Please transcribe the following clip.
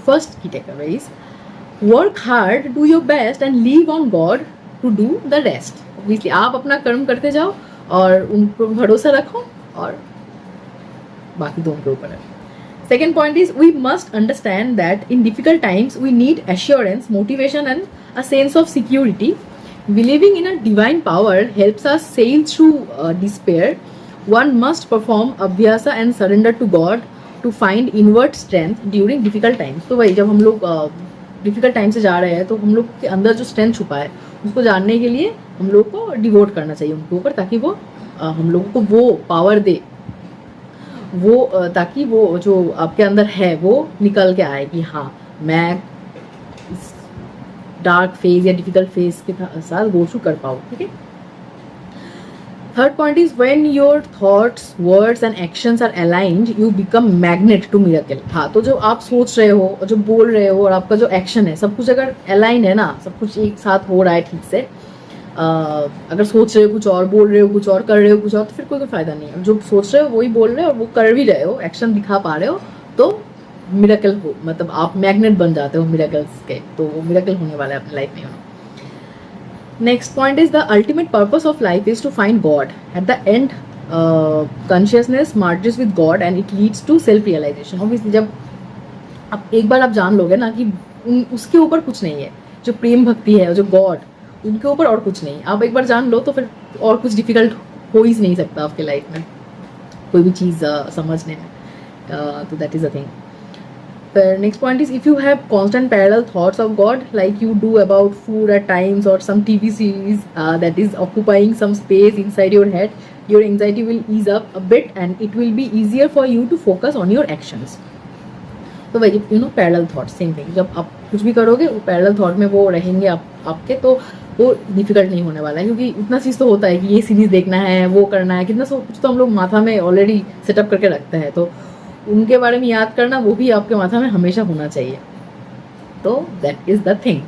First की takeaway is work hard, do your best and leave on God to do the rest. Obviously आप अपना कर्म करते जाओ और उन पर भरोसा रखो और बाकी तो उनके ऊपर है. Second point is we must understand that in difficult times we need assurance, motivation and a sense of security. Believing in a divine power helps us sail through despair. One must perform abhyasa and surrender to God to find inward strength during difficult times. तो भाई जब हम लोग difficult time से जा रहे हैं तो हम लोग के अंदर जो स्ट्रेंथ छुपा है उसको जानने के लिए हम लोग को डिवोट करना चाहिए उनके ऊपर, ताकि वो हम लोगों को वो पावर दे, वो ताकि वो जो आपके अंदर है वो निकल के आए कि हाँ मैं इस डार्क फेज या डिफिकल्ट फेज के साथ गो थ्रू कर पाऊँ. ठीक है. Third point is when your thoughts, words and actions are aligned you become magnet to miracle. हाँ, तो जो आप सोच रहे हो और जो बोल रहे हो और आपका जो एक्शन है सब कुछ अगर अलाइन है ना, सब कुछ एक साथ हो रहा है ठीक से, अगर सोच रहे हो कुछ और, बोल रहे हो कुछ और, कर रहे हो कुछ और, तो फिर कोई फायदा नहीं है. जो सोच रहे हो वही बोल रहे हो और वो कर भी रहे हो, एक्शन दिखा पा रहे हो, तो मिरेकल हो, मतलब आप मैग्नेट बन जाते हो मिरेकल्स के. तो वो मिरेकल होने वाला है अपनी लाइफ में. Next point is the ultimate purpose of life is to find God. At the end consciousness merges with God and it leads to self realisation. Obviously जब आप एक बार आप जान लोगे ना कि उसके ऊपर कुछ नहीं है, जो प्रेम भक्ति है, जो गॉड, उनके ऊपर और कुछ नहीं, आप एक बार जान लो तो फिर और कुछ डिफिकल्ट हो ही नहीं सकता आपके लाइफ में कोई भी चीज़ समझने में. तो that is a thing. Next point is if you have constant parallel thoughts of God like you do about food at times or some TV series that is occupying some space inside your head, your anxiety will ease up a bit and it will be easier for you to focus on your actions. तो वही you know parallel thought same thing. जब आप कुछ भी करोगे वो parallel thought में वो रहेंगे आपके, तो वो डिफिकल्ट नहीं होने वाला है. क्योंकि इतना चीज़ तो होता है कि ये सीरीज़ देखना है, वो करना है, कितना सब कुछ तो हम लोग माथा में ऑलरेडी सेटअप करके रखते हैं. तो उनके बारे में याद करना वो भी आपके माथा में हमेशा होना चाहिए. तो दैट इज़ द थिंग.